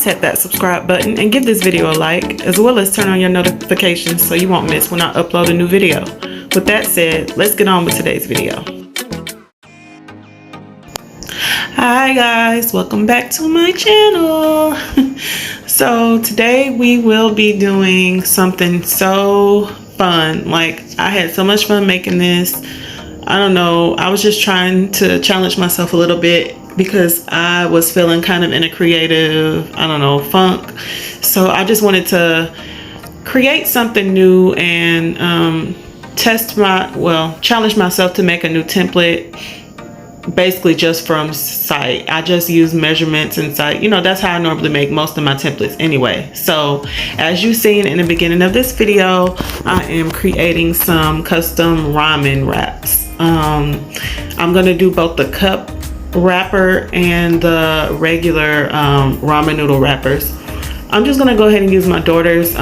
tap that subscribe button and give this video a like, as well as turn on your notifications so you won't miss when I upload a new video. With that said, let's get on with today's video. Hi guys, welcome back to my channel. So today we will be doing something so fun. Like, I had so much fun making this. I don't know, I was just trying to challenge myself a little bit because I was feeling kind of in a creative, I don't know, funk. So I just wanted to create something new and challenge myself to make a new template, basically just from site. I just use measurements and site. You know, that's how I normally make most of my templates anyway. So as you've seen in the beginning of this video, I am creating some custom ramen wraps. I'm gonna do both the cup wrapper and the regular ramen noodle wrappers. I'm just gonna go ahead and use my daughter's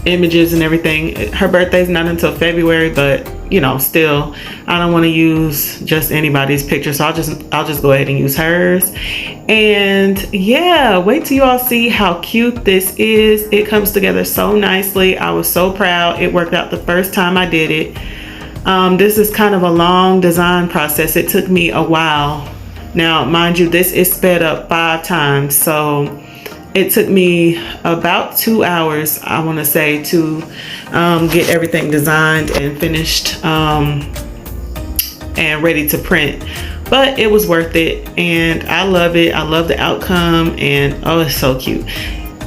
images and everything. Her birthday's not until February, but you know, still, I don't want to use just anybody's picture, so I'll just go ahead and use hers. And yeah, wait till you all see how cute this is. It comes together so nicely. I was so proud. It worked out the first time I did it. This is kind of a long design process. It took me a while. Now, mind you, this is sped up 5 times, so it took me about 2 hours, I want to say, to get everything designed and finished and ready to print. But it was worth it, and I love it. I love the outcome, and oh, it's so cute.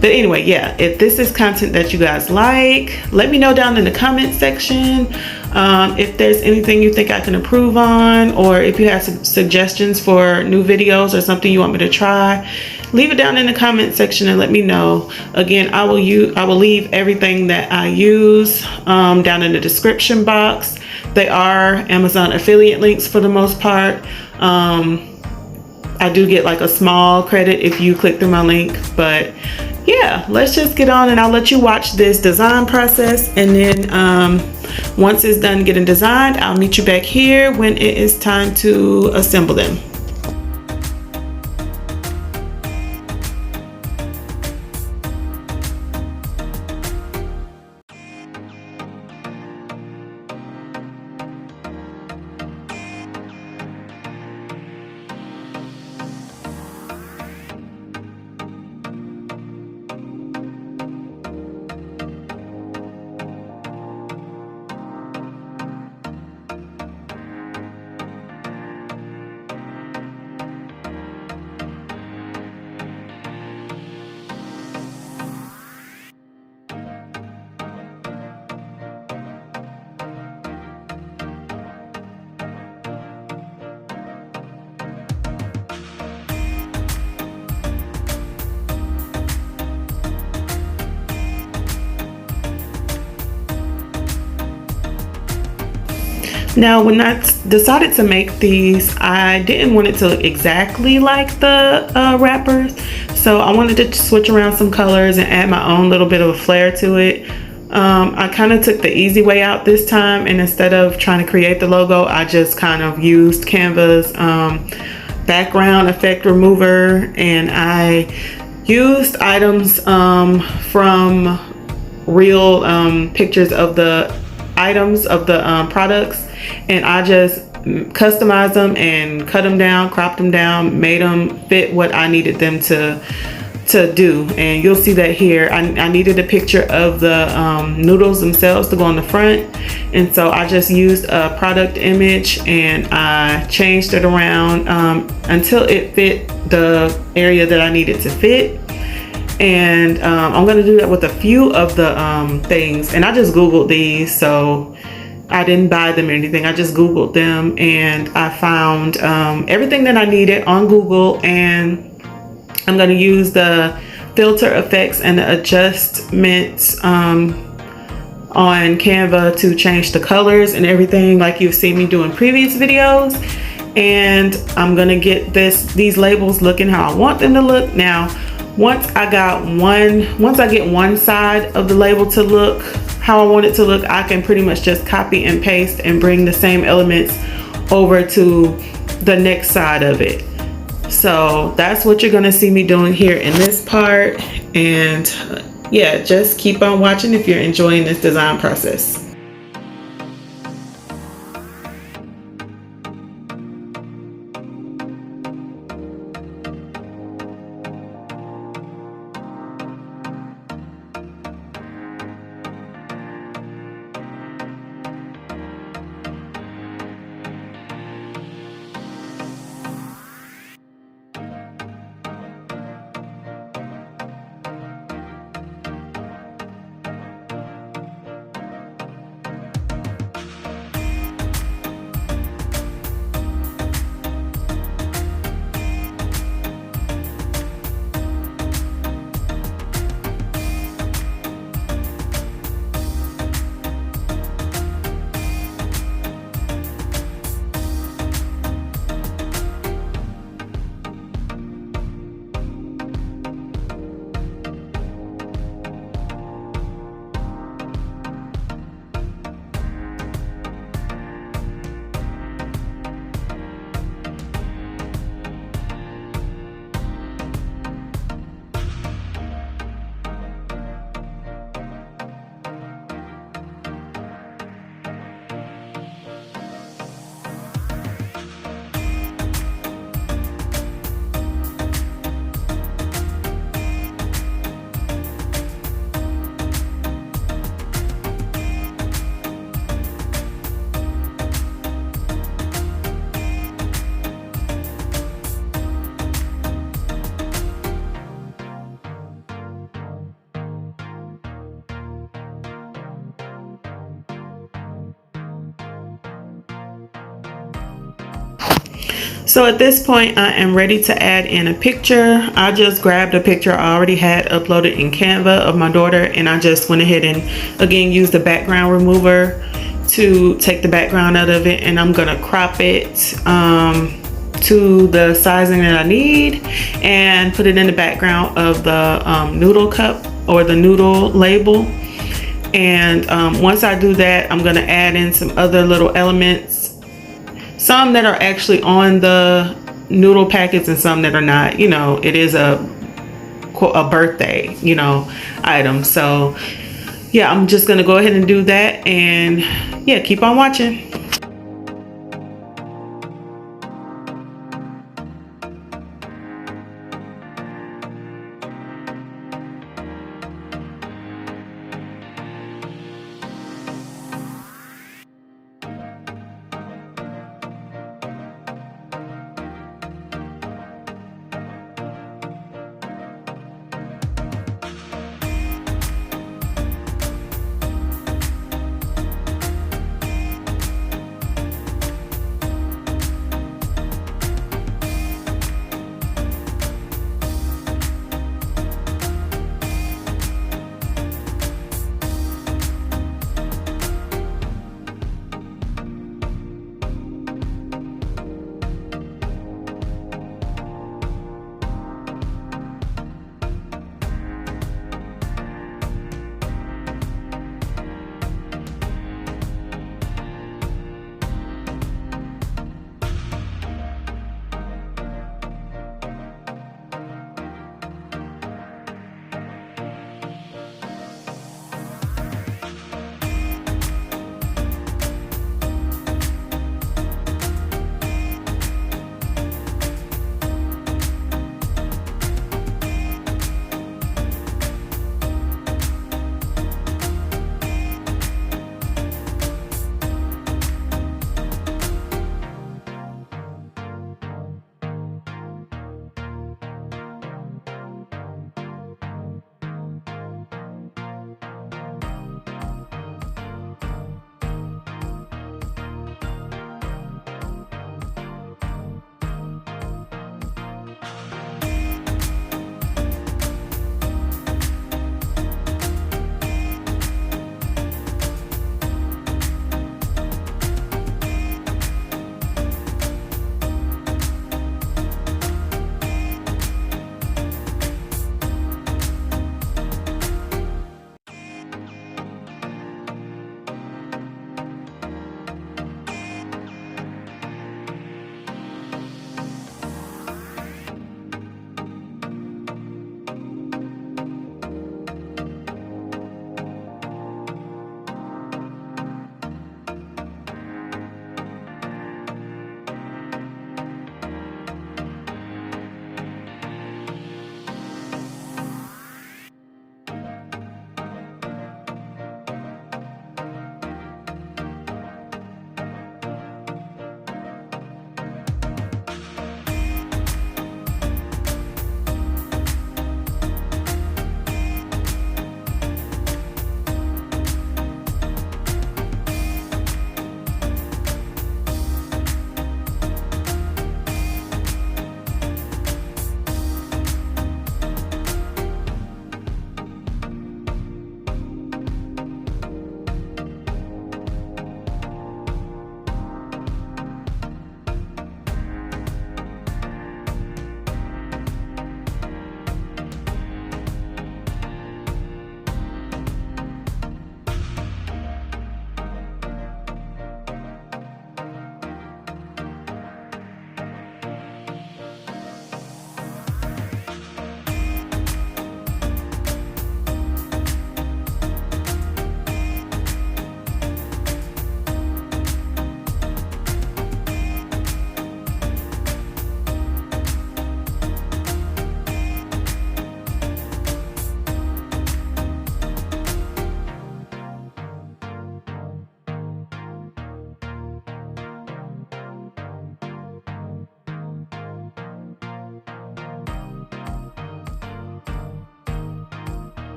But anyway, yeah, if this is content that you guys like, let me know down in the comment section. If there's anything you think I can improve on, or if you have some suggestions for new videos or something you want me to try, leave it down in the comment section and let me know. Again, I will leave everything that I use down in the description box. They are Amazon affiliate links for the most part. I do get like a small credit if you click through my link, but yeah, let's just get on and I'll let you watch this design process, and then once it's done getting designed, I'll meet you back here when it is time to assemble them. Now, when I decided to make these, I didn't want it to look exactly like the wrappers. So I wanted to switch around some colors and add my own little bit of a flair to it. I kind of took the easy way out this time, and instead of trying to create the logo, I just kind of used Canva's background effect remover, and I used items from real pictures of the items of the products, and I just customized them and cut them down, cropped them down, made them fit what I needed them to do. And you'll see that here. I needed a picture of the noodles themselves to go on the front, and so I just used a product image and I changed it around until it fit the area that I needed to fit. And I'm gonna do that with a few of the things, and I just googled these, so I didn't buy them or anything. I just googled them, and I found everything that I needed on Google, and I'm gonna use the filter effects and the adjustments on Canva to change the colors and everything like you've seen me do in previous videos. And I'm gonna get these labels looking how I want them to look. Now, once I get one side of the label to look how I want it to look, I can pretty much just copy and paste and bring the same elements over to the next side of it. So that's what you're gonna see me doing here in this part. And yeah, just keep on watching if you're enjoying this design process. So at this point, I am ready to add in a picture. I just grabbed a picture I already had uploaded in Canva of my daughter, and I just went ahead and again used the background remover to take the background out of it, and I'm gonna crop it to the sizing that I need and put it in the background of the noodle cup or the noodle label. And once I do that, I'm gonna add in some other little elements, some that are actually on the noodle packets and some that are not. You know, it is a birthday, you know, item. So yeah, I'm just gonna go ahead and do that, and yeah, keep on watching.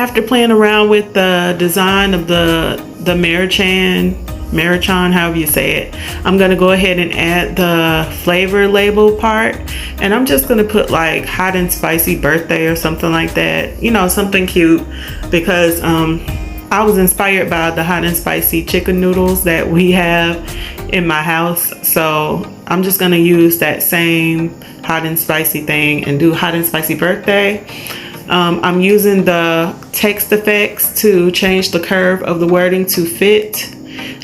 After playing around with the design of the Marichan, however you say it, I'm gonna go ahead and add the flavor label part, and I'm just gonna put like hot and spicy birthday or something like that, you know, something cute, because I was inspired by the hot and spicy chicken noodles that we have in my house. So I'm just gonna use that same hot and spicy thing and do hot and spicy birthday. I'm using the text effects to change the curve of the wording to fit.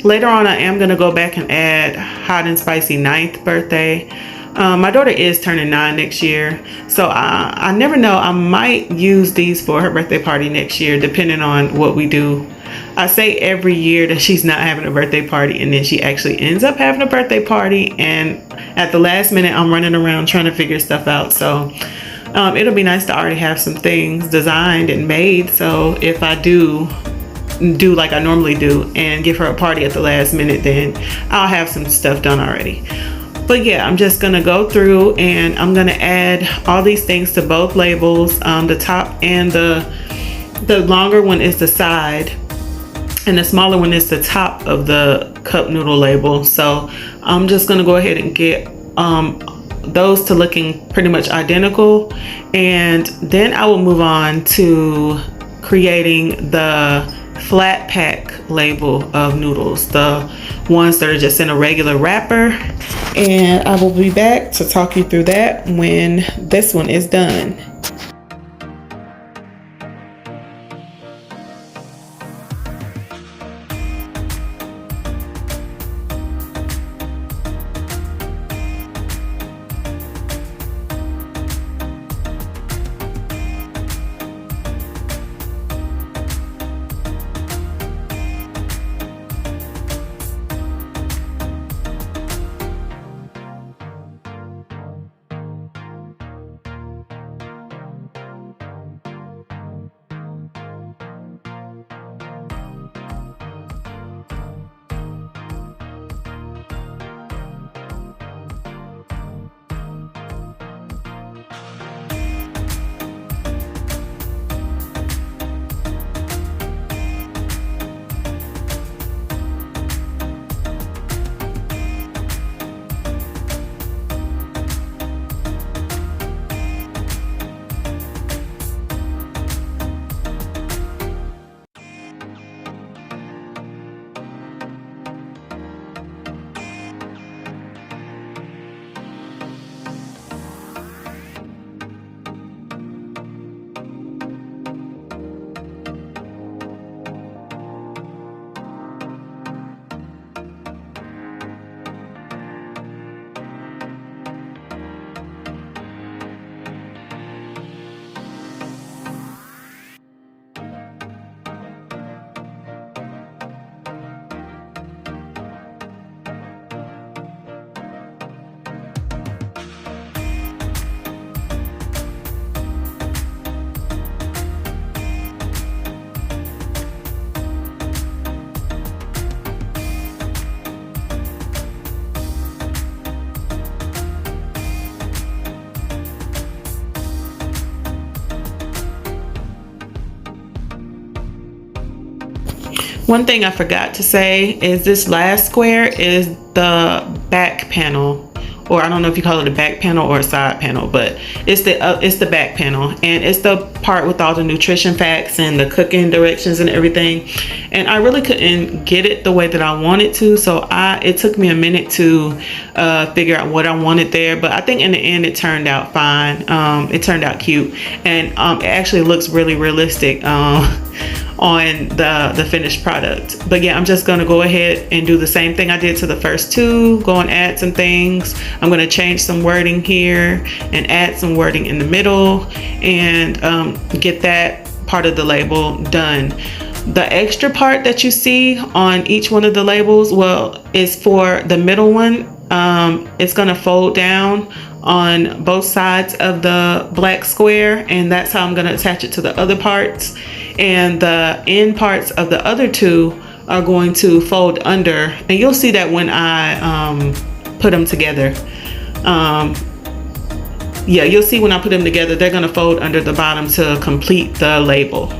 Later on, I am going to go back and add hot and spicy 9th birthday. My daughter is turning 9 next year, so I never know. I might use these for her birthday party next year, depending on what we do. I say every year that she's not having a birthday party, and then she actually ends up having a birthday party, and at the last minute, I'm running around trying to figure stuff out. So it'll be nice to already have some things designed and made, so if I do like I normally do and give her a party at the last minute, then I'll have some stuff done already. But yeah, I'm just gonna go through and I'm gonna add all these things to both labels. The top and the longer one is the side, and the smaller one is the top of the cup noodle label. So I'm just gonna go ahead and get those to looking pretty much identical, and then I will move on to creating the flat pack label of noodles, the ones that are just in a regular wrapper, and I will be back to talk you through that when this one is done. One thing I forgot to say is this last square is the back panel, or I don't know if you call it a back panel or a side panel, but it's the back panel, and it's the part with all the nutrition facts and the cooking directions and everything. And I really couldn't get it the way that I wanted to, so it took me a minute to figure out what I wanted there. But I think in the end it turned out fine. It turned out cute, and it actually looks really realistic on the finished product. But yeah, I'm just gonna go ahead and do the same thing I did to the first two, go and add some things. I'm gonna change some wording here and add some wording in the middle, and get that part of the label done. The extra part that you see on each one of the labels, well, is for the middle one. It's gonna fold down on both sides of the black square, and that's how I'm gonna attach it to the other parts. And the end parts of the other two are going to fold under, and you'll see that when I put them together. Yeah, you'll see when I put them together, they're gonna fold under the bottom to complete the label.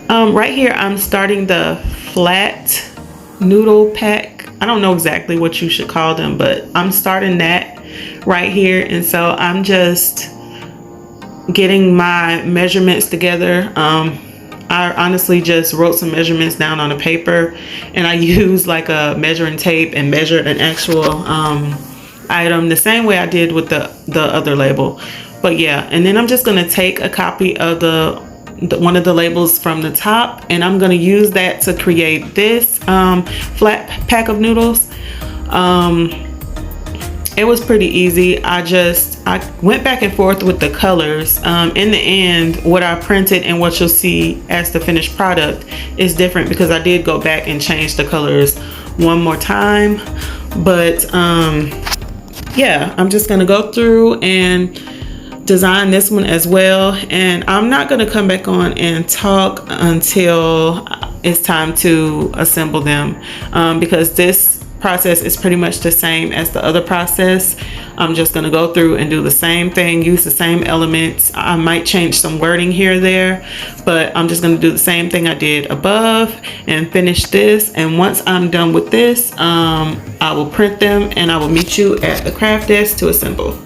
Right here, I'm starting the flat noodle pack. I don't know exactly what you should call them, but I'm starting that right here. And so I'm just getting my measurements together. I honestly just wrote some measurements down on a paper, and I used like a measuring tape and measured an actual item the same way I did with the other label. But yeah, and then I'm just gonna take a copy of the one of the labels from the top, and I'm gonna use that to create this flat pack of noodles. It was pretty easy. I went back and forth with the colors. In the end, what I printed and what you'll see as the finished product is different because I did go back and change the colors one more time. But yeah, I'm just gonna go through and design this one as well, and I'm not gonna come back on and talk until it's time to assemble them, because this process is pretty much the same as the other process. I'm just gonna go through and do the same thing, use the same elements. I might change some wording here or there, but I'm just gonna do the same thing I did above and finish this. And once I'm done with this, I will print them and I will meet you at the craft desk to assemble.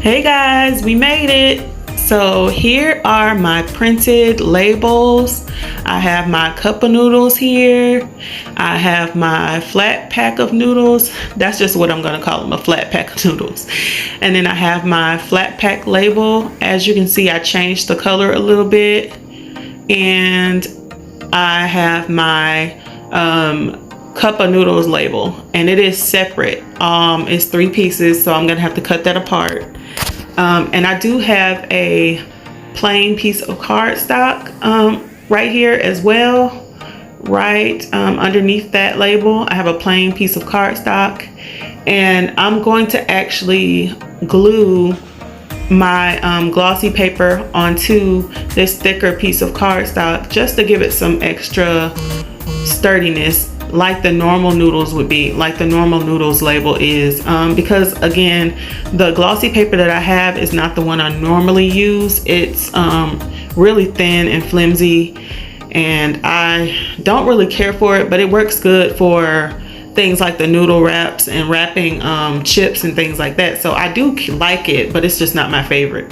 Hey guys, we made it. So here are my printed labels. I have my cup of noodles here. I have my flat pack of noodles. That's just what I'm gonna call them, a flat pack of noodles. And then I have my flat pack label. As you can see, I changed the color a little bit. And I have my cup of noodles label, and it is separate. It's 3 pieces, so I'm gonna have to cut that apart. And I do have a plain piece of cardstock right here as well. Right underneath that label, I have a plain piece of cardstock, and I'm going to actually glue my glossy paper onto this thicker piece of cardstock just to give it some extra sturdiness, like the normal noodles would be, like the normal noodles label is, because again, the glossy paper that I have is not the one I normally use. It's really thin and flimsy, and I don't really care for it, but it works good for things like the noodle wraps and wrapping chips and things like that. So I do like it, but it's just not my favorite.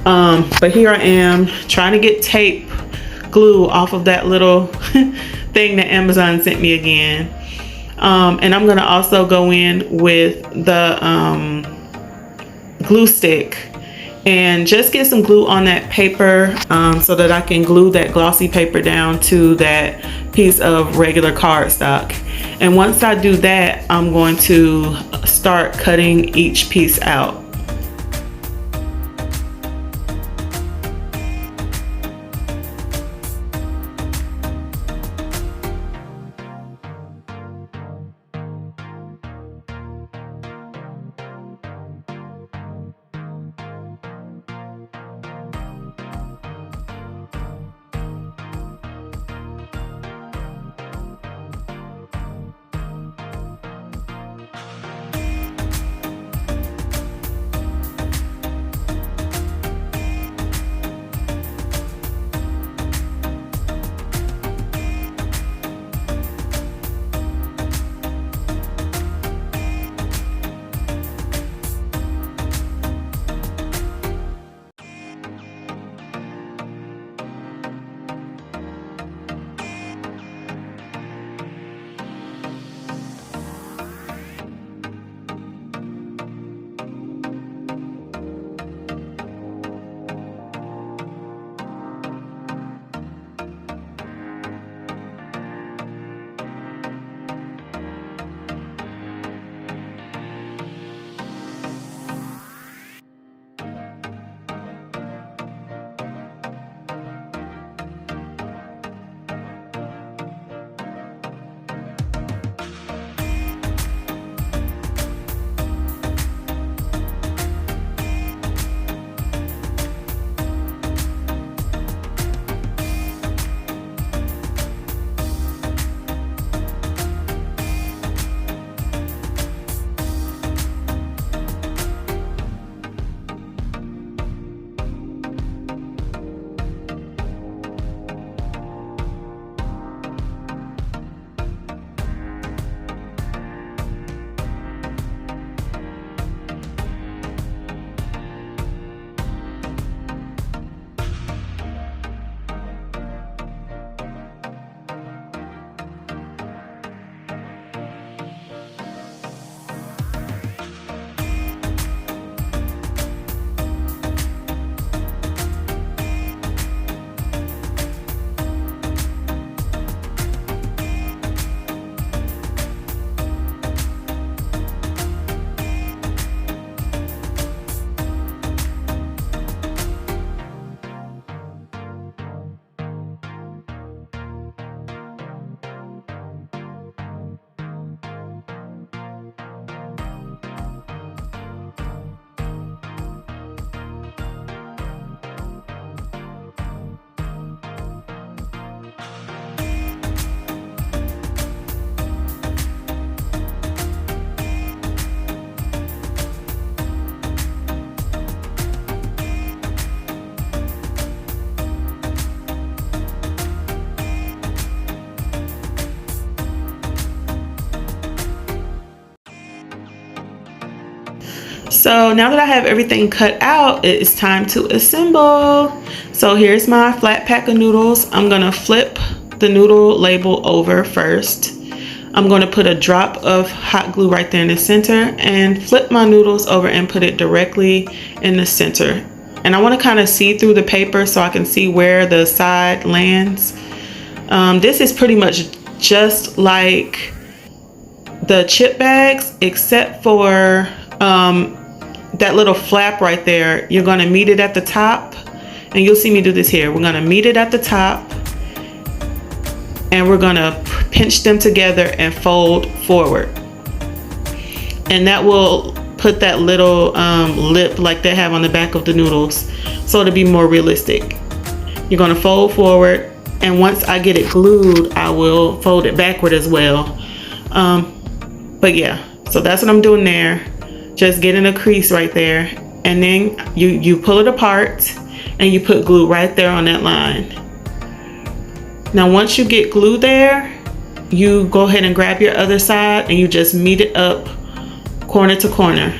But here I am trying to get tape glue off of that little thing that Amazon sent me again. And I'm gonna also go in with the glue stick and just get some glue on that paper so that I can glue that glossy paper down to that piece of regular cardstock. And once I do that, I'm going to start cutting each piece out. So now that I have everything cut out, it is time to assemble. So here's my flat pack of noodles. I'm gonna flip the noodle label over first. I'm gonna put a drop of hot glue right there in the center and flip my noodles over and put it directly in the center. And I wanna kind of see through the paper so I can see where the side lands. This is pretty much just like the chip bags, except for that little flap right there. You're gonna meet it at the top, and you'll see me do this here. We're gonna meet it at the top, and we're gonna pinch them together and fold forward. And that will put that little lip like they have on the back of the noodles, so it'll be more realistic. You're gonna fold forward, and once I get it glued, I will fold it backward as well. But yeah, so that's what I'm doing there. Just getting a crease right there, and then you pull it apart and you put glue right there on that line. Now once you get glue there, you go ahead and grab your other side and you just meet it up corner to corner.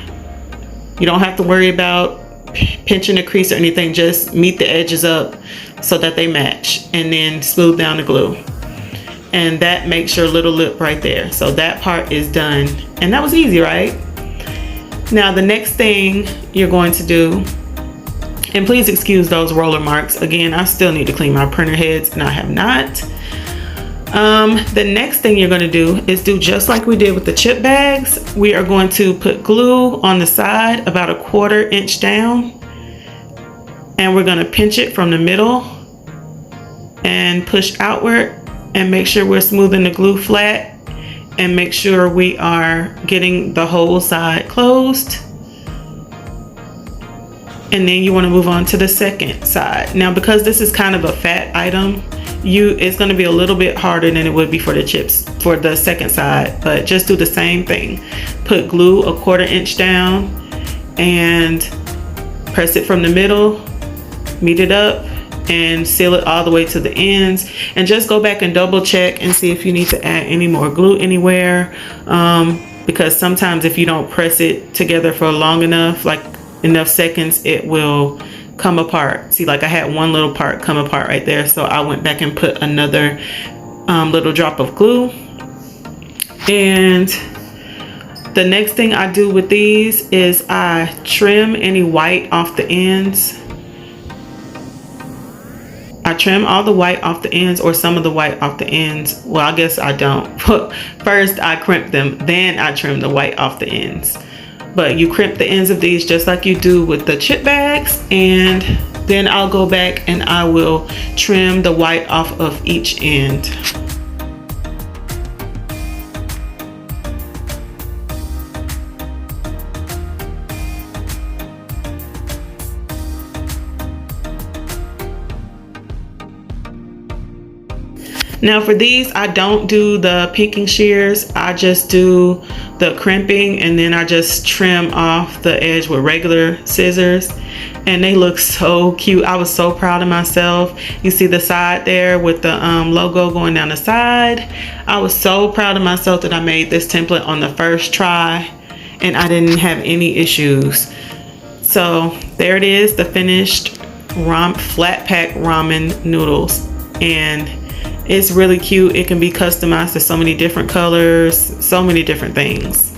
You don't have to worry about pinching the crease or anything, just meet the edges up so that they match, and then smooth down the glue. And that makes your little lip right there. So that part is done. And that was easy, right? Now the next thing you're going to do, and please excuse those roller marks. Again, I still need to clean my printer heads, and I have not. The next thing you're gonna do is do just like we did with the chip bags. We are going to put glue on the side about 1/4 inch down, and we're gonna pinch it from the middle and push outward, and make sure we're smoothing the glue flat, and make sure we are getting the whole side closed. And then you want to move on to the second side. Now because this is kind of a fat item, it's going to be a little bit harder than it would be for the chips for the second side, but just do the same thing. Put glue 1/4 inch down and press it from the middle, meet it up, and seal it all the way to the ends. And just go back and double check and see if you need to add any more glue anywhere, because sometimes if you don't press it together for long enough, like enough seconds, it will come apart. See, like I had one little part come apart right there, so I went back and put another little drop of glue. And the next thing I do with these is I trim any white off the ends. I trim all the white off the ends, or some of the white off the ends. Well, I guess I don't. First I crimp them, then I trim the white off the ends. But you crimp the ends of these just like you do with the chip bags, and then I'll go back and I will trim the white off of each end. Now for these, I don't do the pinking shears. I just do the crimping, and then I just trim off the edge with regular scissors. And they look so cute. I was so proud of myself. You see the side there with the logo going down the side. I was so proud of myself that I made this template on the first try, and I didn't have any issues. So there it is, the finished flat pack ramen noodles. And it's really cute. It can be customized to so many different colors, so many different things.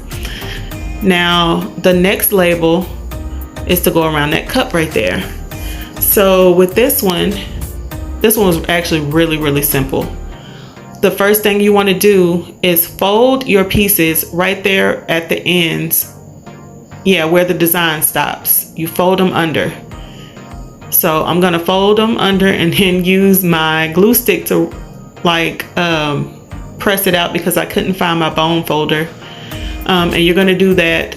Now, the next label is to go around that cup right there. So with this one was actually really, really simple. The first thing you want to do is fold your pieces right there at the ends. Yeah, where the design stops. You fold them under. So I'm gonna fold them under and then use my glue stick to press it out, because I couldn't find my bone folder. And you're gonna do that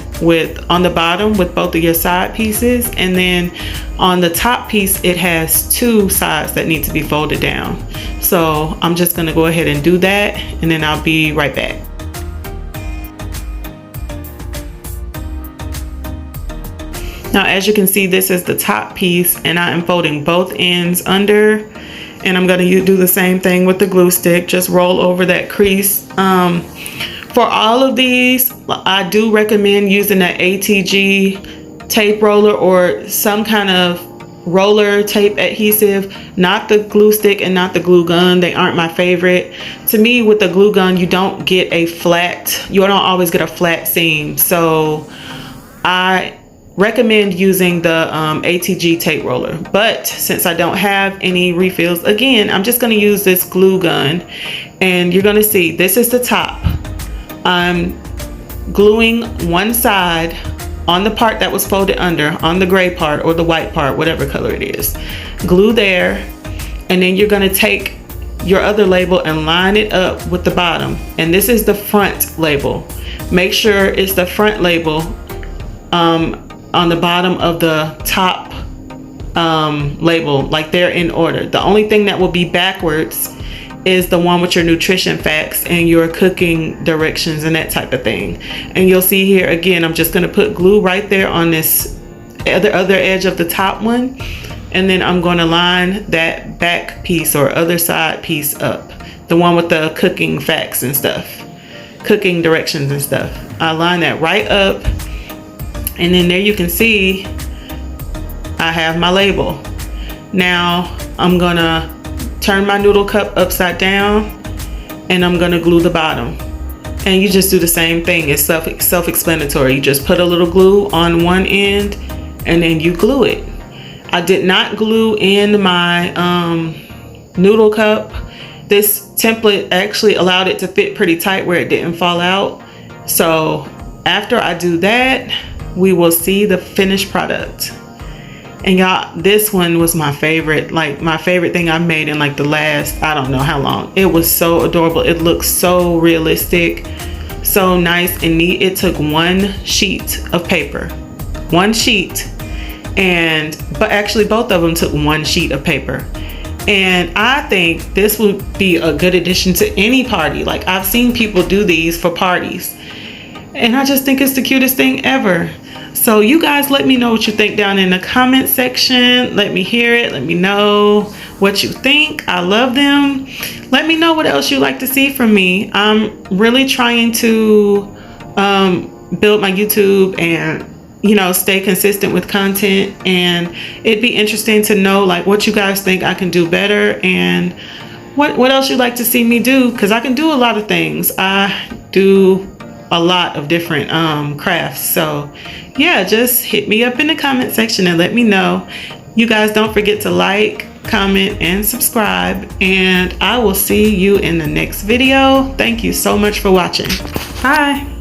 on the bottom with both of your side pieces, and then on the top piece it has 2 sides that need to be folded down. So I'm just gonna go ahead and do that, and then I'll be right back. Now as you can see, this is the top piece, and I am folding both ends under. And I'm going to do the same thing with the glue stick. Just roll over that crease. For all of these, I do recommend using that ATG tape roller or some kind of roller tape adhesive, not the glue stick and not the glue gun. They aren't my favorite. To me, with the glue gun, you don't always get a flat seam. So I recommend using the ATG tape roller. But since I don't have any refills, again, I'm just going to use this glue gun. And you're going to see, this is the top. I'm gluing one side on the part that was folded under, on the gray part or the white part, whatever color it is. Glue there, and then you're going to take your other label and line it up with the bottom. And this is the front label. Make sure it's the front label on the bottom of the top label, like they're in order. The only thing that will be backwards is the one with your nutrition facts and your cooking directions and that type of thing. And you'll see here again, I'm just going to put glue right there on this other edge of the top one, and then I'm going to line that back piece or other side piece up, the one with the cooking facts and stuff, cooking directions and stuff. I line that right up, and then there you can see I have my label. Now I'm gonna turn my noodle cup upside down, and I'm gonna glue the bottom. And you just do the same thing. It's self-explanatory. You just put a little glue on one end and then you glue it. I did not glue in my noodle cup. This template actually allowed it to fit pretty tight where it didn't fall out. So after I do that, we will see the finished product. And y'all, this one was my favorite, like my favorite thing I've made in like the last, I don't know how long. It was so adorable. It looks so realistic, so nice and neat. It took one sheet of paper, one sheet, but actually both of them took one sheet of paper. And I think this would be a good addition to any party. Like, I've seen people do these for parties, and I just think it's the cutest thing ever. So you guys let me know what you think down in the comment section. Let me hear it. Let me know what you think. I love them. Let me know what else you'd like to see from me. I'm really trying to build my YouTube and, you know, stay consistent with content. And it'd be interesting to know like what you guys think I can do better and what else you'd like to see me do, because I can do a lot of things. I do a lot of different crafts. So yeah, just hit me up in the comment section and let me know. You guys don't forget to like, comment, and subscribe, and I will see you in the next video. Thank you so much for watching. Bye.